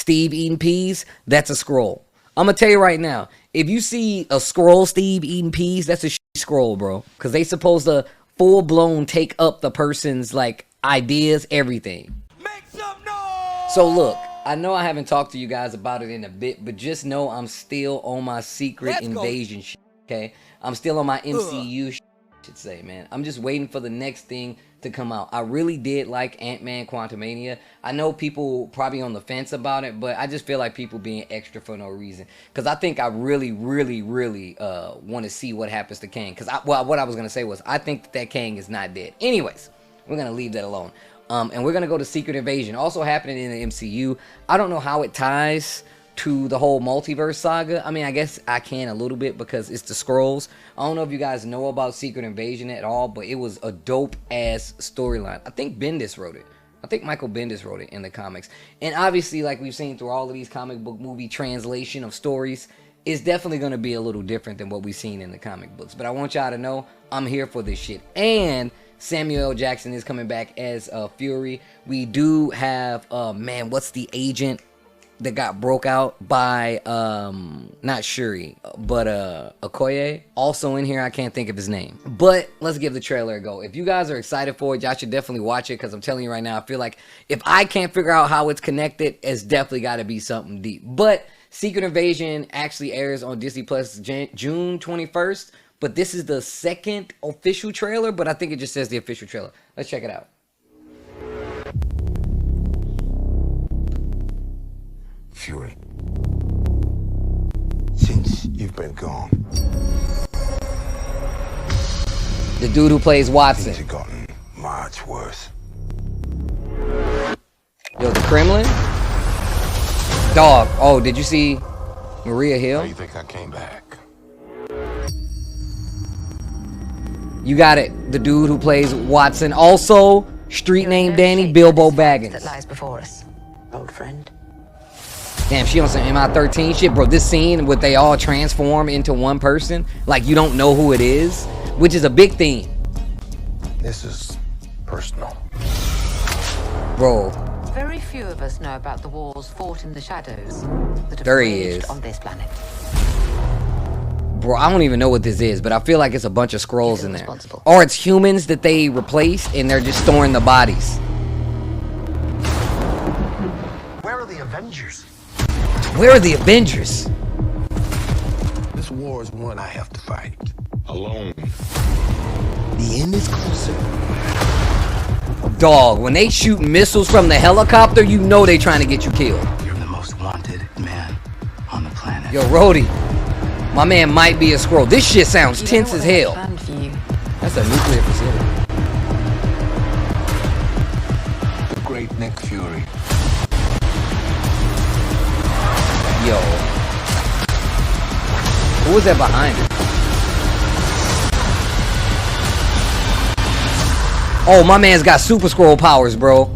Steve eating peas, that's a Skrull. I'm gonna tell you right now, if you see a Skrull Steve eating peas, that's a Skrull, bro. Because they supposed to full-blown take up the person's, like, ideas, everything. Make some noise! So look, I know I haven't talked to you guys about it in a bit, but just know I'm still on my Secret Invasion shit, okay? I'm still on my MCU shit, I should say, man. I'm just waiting for the next thing to come out. I really did like Ant-Man Quantumania. I know people probably on the fence about it, but I just feel like people being extra for no reason. Because I think I really want to see what happens to Kang. Because what I was going to say was, I think that Kang is not dead. Anyways, we're going to leave that alone. And we're going to go to Secret Invasion. Also happening in the MCU. I don't know how it ties to the whole multiverse saga. I mean, I guess I can a little bit because it's the Skrulls. I don't know if you guys know about Secret Invasion at all, but it was a dope-ass storyline. I think Bendis wrote it. I think Michael Bendis wrote it in the comics. And obviously, like we've seen through all of these comic book movie translation of stories, it's definitely going to be a little different than what we've seen in the comic books. But I want y'all to know I'm here for this shit. And Samuel L. Jackson is coming back as Fury. We do have, man, what's the agent that got broke out by not Shuri but Okoye, also in here. I can't think of his name, but let's give the trailer a go. If you guys are excited for it, y'all should definitely watch it, because I'm telling you right now, I feel like if I can't figure out how it's connected, it's definitely got to be something deep. But Secret Invasion actually airs on Disney Plus June 21st, but this is the second official trailer, but I think it just says the official trailer. Let's check it out. Fury, since you've been gone, the dude who plays Watson, things have gotten much worse. Yo, the Kremlin? Dog. Oh, did you see Maria Hill? How you think I came back? You got it. The dude who plays Watson. Also, street name Danny, Bilbo Baggins. That lies before us, old friend. Damn, she on some MI13 shit, bro. This scene where they all transform into one person, like you don't know who it is, which is a big theme. This is personal. Bro. Very few of us know about the wars fought in the shadows that have There he raged is. on this planet. Bro, I don't even know what this is, but I feel like it's a bunch of Skrulls in there. Or it's humans that they replaced and they're just storing the bodies. Where are the Avengers? Where are the Avengers? This war is one I have to fight alone. The end is closer. Dog, when they shoot missiles from the helicopter, you know they trying to get you killed. You're the most wanted man on the planet. Yo, Rhodey, my man might be a Skrull. This shit sounds tense as hell. That's a nuclear facility. The great Nick Fury. Yo. Who was that behind him? Oh, my man's got Super Skrull powers, bro.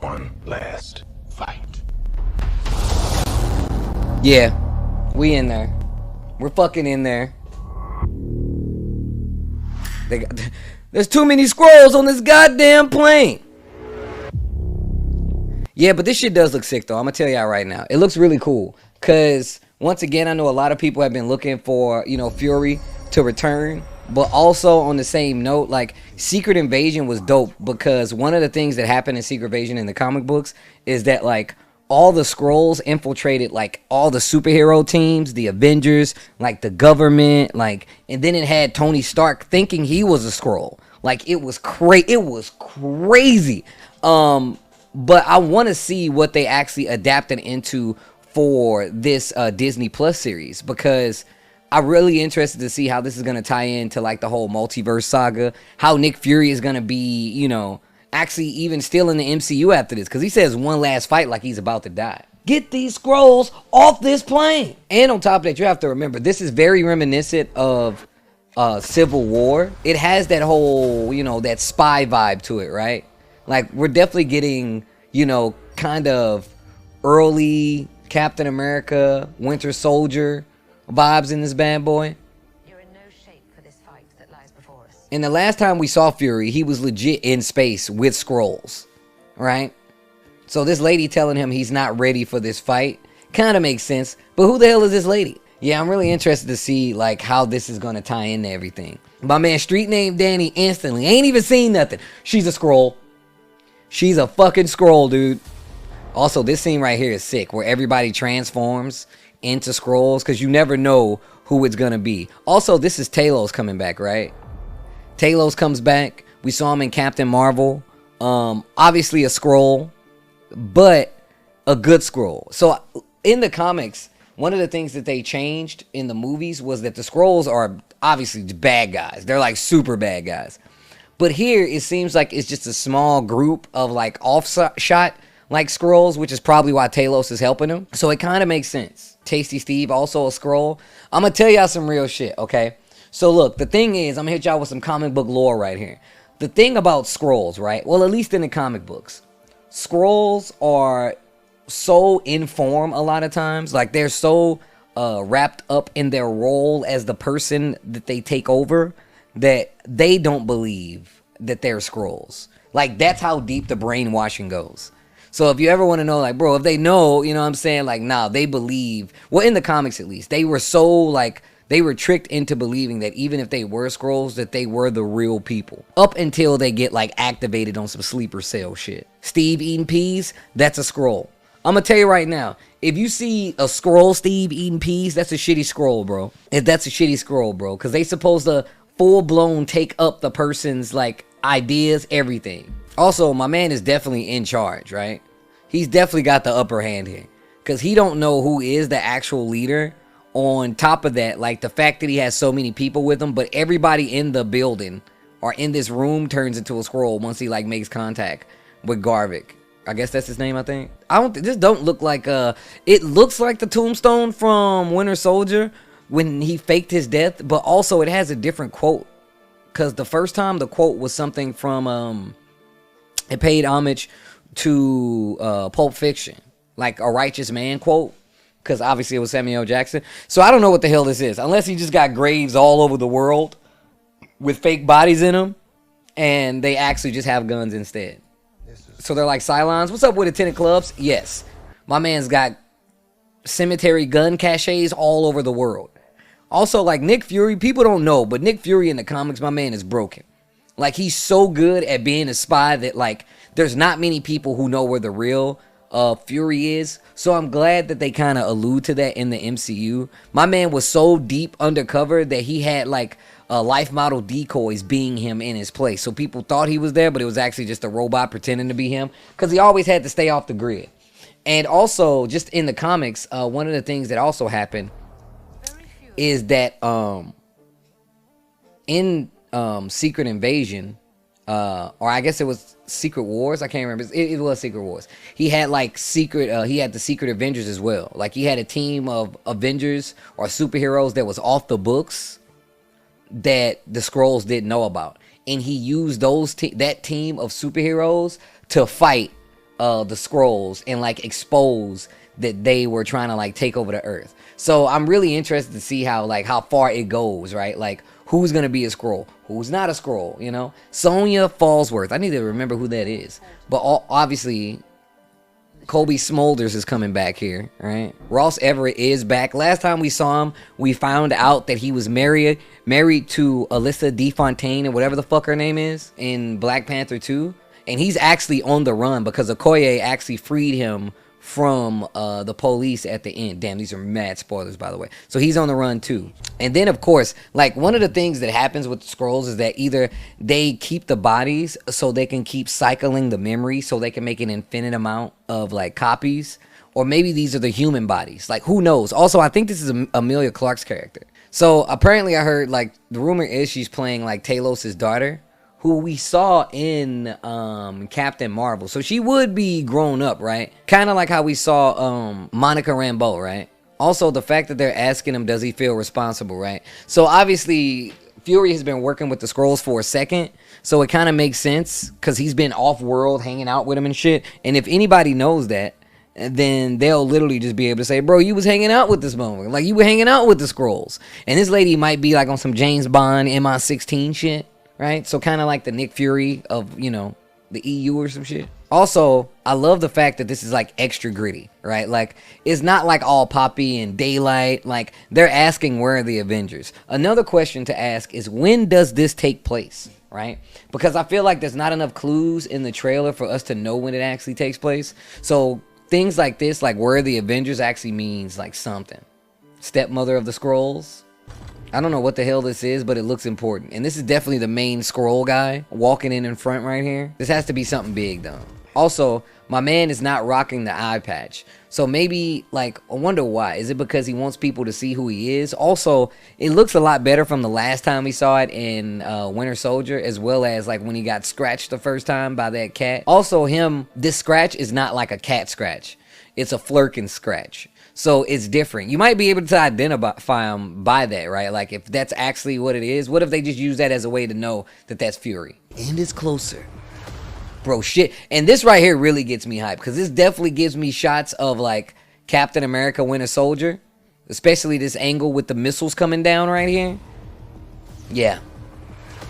One last fight. Yeah. We in there. We're fucking in there. There's too many Skrulls on this goddamn plane. Yeah, but this shit does look sick, though. I'm gonna tell y'all right now. It looks really cool. Because, once again, I know a lot of people have been looking for, you know, Fury to return. But also, on the same note, like, Secret Invasion was dope. Because one of the things that happened in Secret Invasion in the comic books is that, like, all the Skrulls infiltrated, like, all the superhero teams, the Avengers, like, the government, like, and then it had Tony Stark thinking he was a Skrull. Like, it was crazy. But I want to see what they actually adapted into for this Disney Plus series, because I'm really interested to see how this is going to tie into, like, the whole multiverse saga, how Nick Fury is going to be, you know, actually even still in the MCU after this, because he says one last fight like he's about to die. Get these Skrulls off this plane. And on top of that, you have to remember, this is very reminiscent of Civil War. It has that whole, you know, that spy vibe to it, right? Like, we're definitely getting, you know, kind of early Captain America, Winter Soldier vibes in this bad boy. You're in no shape for this fight that lies before us. And the last time we saw Fury, he was legit in space with Skrulls, right? So this lady telling him he's not ready for this fight kind of makes sense. But who the hell is this lady? Yeah, I'm really interested to see like how this is going to tie into everything. My man Street Name Danny instantly ain't even seen nothing. She's a Skrull. She's a fucking Skrull, dude. Also, this scene right here is sick, where everybody transforms into Skrulls, because you never know who it's gonna be. Also, this is Talos coming back, right? Talos comes back. We saw him in Captain Marvel. Obviously a Skrull, but a good Skrull. So in the comics, one of the things that they changed in the movies was that the Skrulls are obviously bad guys. They're like super bad guys. But here, it seems like it's just a small group of like offshot like Skrulls, which is probably why Talos is helping him. So it kind of makes sense. Tasty Steve, also a Skrull. I'm going to tell y'all some real shit, okay? So look, the thing is, I'm going to hit y'all with some comic book lore right here. The thing about Skrulls, right? Well, at least in the comic books. Skrulls are so in form a lot of times. Like, they're so wrapped up in their role as the person that they take over that they don't believe that they're Skrulls. Like, that's how deep the brainwashing goes. So if you ever want to know, like, bro, if they know, you know what I'm saying? Like, nah, they believe. Well, in the comics at least. They were so, like, they were tricked into believing that even if they were Skrulls, that they were the real people. Up until they get, like, activated on some sleeper cell shit. Steve eating peas, that's a Skrull. I'm going to tell you right now, if you see a Skrull Steve eating peas, that's a shitty Skrull, bro. That's a shitty Skrull, bro. Because they supposed to full-blown take up the person's, like, ideas, everything. Also, my man is definitely in charge, right? He's definitely got the upper hand here. Because he don't know who is the actual leader. On top of that, like the fact that he has so many people with him, but everybody in the building or in this room turns into a Skrull once he like makes contact with Garvik. I guess that's his name, I think. This don't look like it looks like the tombstone from Winter Soldier when he faked his death, but also it has a different quote. Because the first time the quote was something from it paid homage to Pulp Fiction, like a righteous man quote, because obviously it was Samuel L. Jackson. So I don't know what the hell this is, unless he just got graves all over the world with fake bodies in them, and they actually just have guns instead. So they're like Cylons. What's up with Lieutenant Clubs? Yes, my man's got cemetery gun caches all over the world. Also, like Nick Fury, people don't know, but Nick Fury in the comics, my man is broken. Like, he's so good at being a spy that, like, there's not many people who know where the real Fury is. So I'm glad that they kind of allude to that in the MCU. My man was so deep undercover that he had, like, life model decoys being him in his place. So people thought he was there, but it was actually just a robot pretending to be him. Because he always had to stay off the grid. And also, just in the comics, one of the things that also happened is that in Secret Invasion, or I guess it was Secret Wars, I can't remember. It was Secret Wars. He had like he had the Secret Avengers as well. Like, he had a team of Avengers or superheroes that was off the books that the Skrulls didn't know about, and he used that team of superheroes to fight the Skrulls and like expose that they were trying to like take over the Earth. So I'm really interested to see how far it goes, right? Like, who's gonna be a Skrull, who's not a Skrull, you know? Sonya Fallsworth, I need to remember who that is. But obviously, Kobe Smulders is coming back here, right? Ross Everett is back. Last time we saw him, we found out that he was married to Alyssa DeFontaine, or whatever the fuck her name is, in Black Panther 2. And he's actually on the run because Okoye actually freed him from the police at the end. Damn, these are mad spoilers, by the way. So he's on the run too. And then, of course, like, one of the things that happens with the Skrulls is that either they keep the bodies so they can keep cycling the memory so they can make an infinite amount of like copies, or maybe these are the human bodies. Like, who knows? Also, I think this is Amelia Clark's character. So apparently I heard, like, the rumor is she's playing like Talos' daughter, who we saw in Captain Marvel. So she would be grown up, right? Kind of like how we saw Monica Rambeau, right? Also, the fact that they're asking him, does he feel responsible, right? So obviously, Fury has been working with the Skrulls for a second. So it kind of makes sense, because he's been off-world hanging out with him and shit. And if anybody knows that, then they'll literally just be able to say, bro, you was hanging out with this moment. Like, you were hanging out with the Skrulls. And this lady might be like on some James Bond MI16 shit. Right? So kind of like the Nick Fury of, you know, the EU or some shit. Also, I love the fact that this is like extra gritty, right? Like, it's not like all poppy and daylight. Like, they're asking where are the Avengers. Another question to ask is, when does this take place, right? Because I feel like there's not enough clues in the trailer for us to know when it actually takes place. So things like this, like where are the Avengers, actually means like something. Stepmother of the Skrulls. I don't know what the hell this is, but it looks important. And this is definitely the main Skrull guy walking in front right here. This has to be something big though. Also, my man is not rocking the eye patch. So maybe, like, I wonder why. Is it because he wants people to see who he is? Also, it looks a lot better from the last time we saw it in Winter Soldier, as well as, like, when he got scratched the first time by that cat. Also, this scratch is not like a cat scratch. It's a flirking scratch. So it's different. You might be able to identify him by that, right? Like, if that's actually what it is, what if they just use that as a way to know that that's Fury? And it's closer. Bro, shit. And this right here really gets me hyped, because this definitely gives me shots of, like, Captain America Winter Soldier. Especially this angle with the missiles coming down right here. Yeah.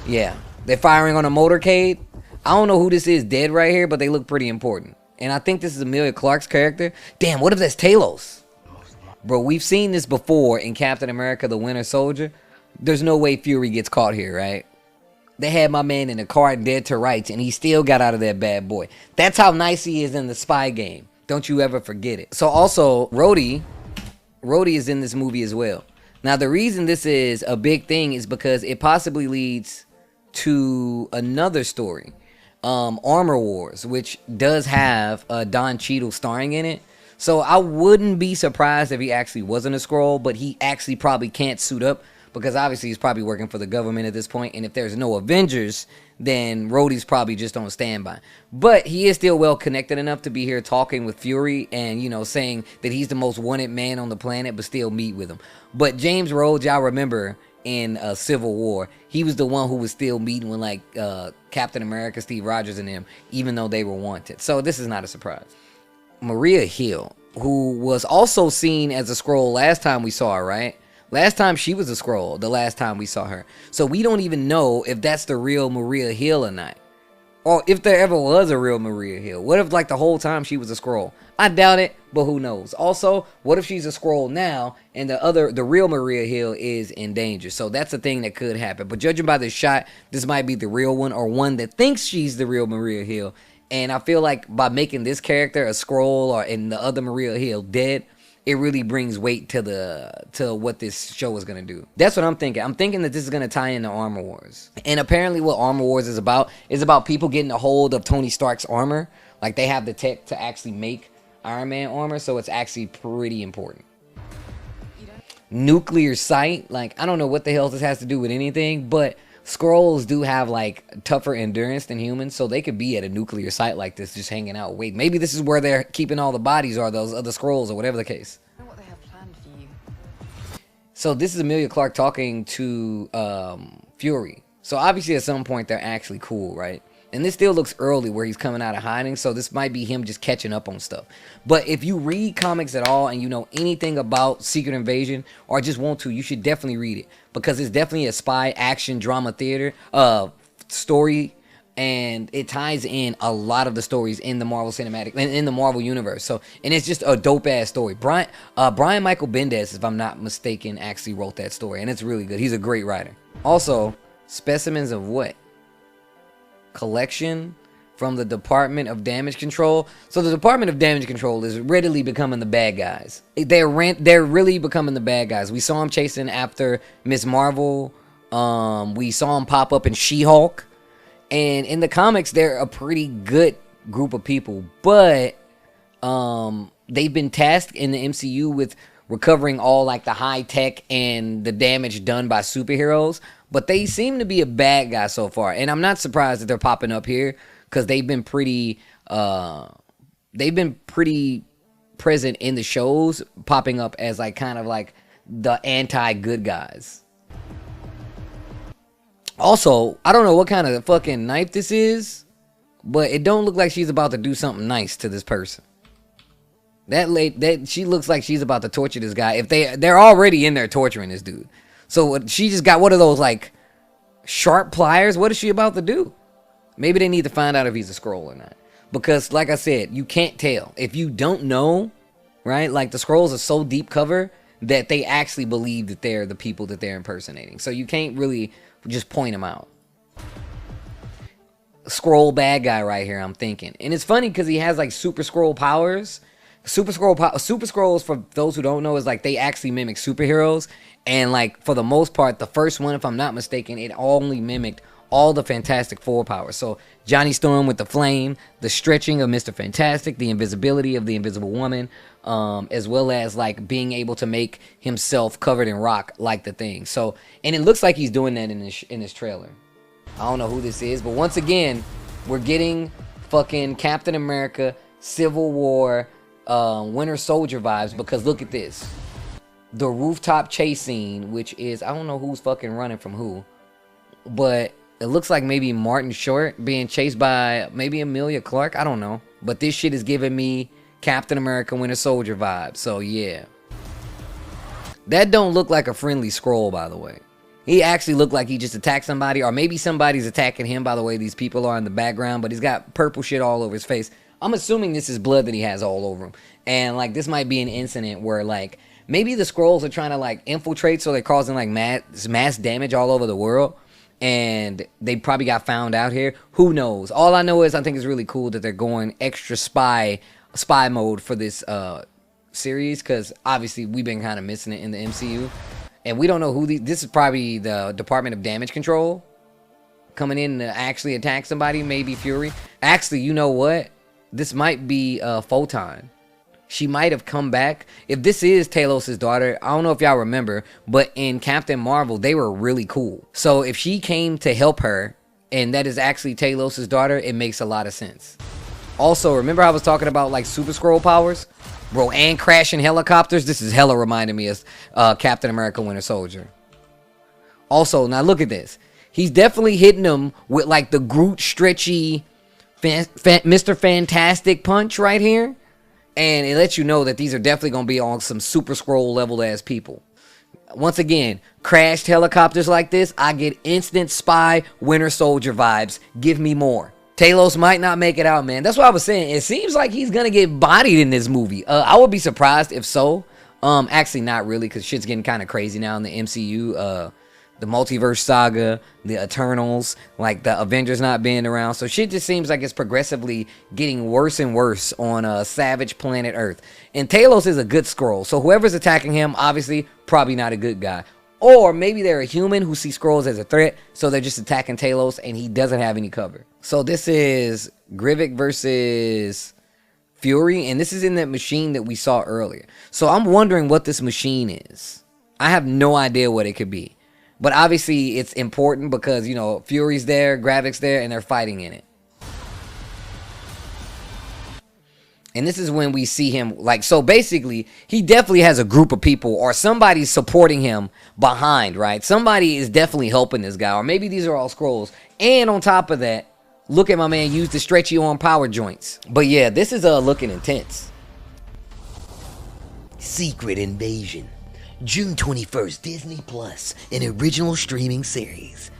Yeah. They're firing on a motorcade. I don't know who this is dead right here, but they look pretty important. And I think this is Emilia Clarke's character. Damn, what if that's Talos? Bro, we've seen this before in Captain America the Winter Soldier. There's no way Fury gets caught here, right? They had my man in a car dead to rights, and he still got out of that bad boy. That's how nice he is in the spy game. Don't you ever forget it. So also, Rhodey is in this movie as well. Now, the reason this is a big thing is because it possibly leads to another story. Armor Wars, which does have Don Cheadle starring in it. So I wouldn't be surprised if he actually wasn't a Skrull, but he actually probably can't suit up, because obviously he's probably working for the government at this point, and if there's no Avengers, then Rhodey's probably just on standby. But he is still well connected enough to be here talking with Fury and, you know, saying that he's the most wanted man on the planet, but still meet with him. But James Rhodes, y'all remember in Civil War, he was the one who was still meeting with, like, Captain America, Steve Rogers, and them, even though they were wanted. So this is not a surprise. Maria Hill, who was also seen as a Skrull last time we saw her, right? Last time she was a Skrull, the last time we saw her. So we don't even know if that's the real Maria Hill or not. Or if there ever was a real Maria Hill. What if, like, the whole time she was a Skrull? I doubt it, but who knows? Also, what if she's a Skrull now and the real Maria Hill is in danger? So that's a thing that could happen. But judging by this shot, this might be the real one, or one that thinks she's the real Maria Hill. And I feel like by making this character a Skrull and the other Maria Hill dead, it really brings weight to what this show is going to do. That's what I'm thinking. I'm thinking that this is going to tie into Armor Wars. And apparently what Armor Wars is about people getting a hold of Tony Stark's armor. Like, they have the tech to actually make Iron Man armor, so it's actually pretty important. Nuclear site. Like, I don't know what the hell this has to do with anything, but Skrulls do have, like, tougher endurance than humans, so they could be at a nuclear site like this, just hanging out. Wait, maybe this is where they're keeping all the bodies, or those other Skrulls, or whatever the case. I know what they have planned for you. So this is Emilia Clarke talking to Fury. So obviously at some point they're actually cool, right? And this still looks early where he's coming out of hiding, so this might be him just catching up on stuff. But if you read comics at all and you know anything about Secret Invasion, or just want to, you should definitely read it. Because it's definitely a spy action drama theater story, and it ties in a lot of the stories in the Marvel Cinematic, in the Marvel Universe. So, and it's just a dope-ass story. Brian Michael Bendis, if I'm not mistaken, actually wrote that story, and it's really good. He's a great writer. Also, specimens of what? Collection from the Department of Damage Control. So the Department of Damage Control is readily becoming the bad guys. They're really becoming the bad guys. We saw them chasing after Ms. Marvel. We saw them pop up in She-Hulk. And in the comics, they're a pretty good group of people. But they've been tasked in the MCU with recovering all, like, the high tech and the damage done by superheroes. But they seem to be a bad guy so far. And I'm not surprised that they're popping up here, because they've been pretty present in the shows, popping up as, like, kind of like the anti-good guys. Also, I don't know what kind of fucking knife this is, but it don't look like she's about to do something nice to this person. That she looks like she's about to torture this guy. If they're already in there torturing this dude. So she just got one of those, like, sharp pliers. What is she about to do? Maybe they need to find out if he's a Skrull or not. because like I said, you can't tell. If you don't know, right? Like the Skrulls are so deep cover that they actually believe that they're the people that they're impersonating. So you can't really just point them out. Skrull bad guy right here, I'm thinking. And it's funny because he has like super Skrull powers. Super Skrulls, for those who don't know, is like they actually mimic superheroes. And like for the most part, the first one, if I'm not mistaken, it only mimicked all the Fantastic Four powers. So Johnny Storm with the flame, the stretching of Mr. Fantastic, the invisibility of the Invisible Woman, as well as like being able to make himself covered in rock like the Thing. So, and it looks like he's doing that in this trailer. I don't know who this is, but once again, we're getting fucking Captain America, Civil War, Winter Soldier vibes, because look at this. The rooftop chase scene, which is, I don't know who's fucking running from who, but it looks like maybe Martin Short being chased by maybe Emilia Clarke. I don't know. But this shit is giving me Captain America Winter Soldier vibes. So yeah. That don't look like a friendly Skrull, by the way. He actually looked like he just attacked somebody. Or maybe somebody's attacking him, by the way these people are in the background. But he's got purple shit all over his face. I'm assuming this is blood that he has all over him. And like this might be an incident where like maybe the Skrulls are trying to like infiltrate, so they're causing like mass damage all over the world. And they probably got found out here. Who knows? All I know is I think it's really cool that they're going extra spy mode for this series, because obviously we've been kind of missing it in the MCU, and we don't know who this is. Probably the Department of Damage Control coming in to actually attack somebody. Maybe Fury. Actually, you know what? This might be Photon. She might have come back. If this is Talos' daughter, I don't know if y'all remember, but in Captain Marvel, they were really cool. So if she came to help her, and that is actually Talos' daughter, it makes a lot of sense. Also, remember I was talking about like Super Skrull powers? Bro, and crashing helicopters? This is hella reminding me of Captain America Winter Soldier. Also, now look at this. He's definitely hitting them with like the Groot stretchy Mr. Fantastic punch right here. And it lets you know that these are definitely going to be on some Super Skrull level ass people. Once again, crashed helicopters like this, I get instant spy Winter Soldier vibes. Give me more. Talos might not make it out, man. That's what I was saying. It seems like he's going to get bodied in this movie. I would be surprised if so. Actually, not really, because shit's getting kind of crazy now in the MCU. The multiverse saga, the Eternals, like the Avengers not being around. So shit just seems like it's progressively getting worse and worse on savage planet Earth. And Talos is a good Skrull. So whoever's attacking him, obviously, probably not a good guy. Or maybe they're a human who sees Skrulls as a threat, so they're just attacking Talos and he doesn't have any cover. So this is Grivik versus Fury, and this is in that machine that we saw earlier. So I'm wondering what this machine is. I have no idea what it could be. But obviously, it's important because, you know, Fury's there, Gravik's there, and they're fighting in it. And this is when we see him, like, so basically, he definitely has a group of people or somebody's supporting him behind, right? Somebody is definitely helping this guy, or maybe these are all Skrulls. And on top of that, look at my man use the stretchy arm power joints. But yeah, this is looking intense. Secret Invasion. June 21st, Disney Plus, an original streaming series.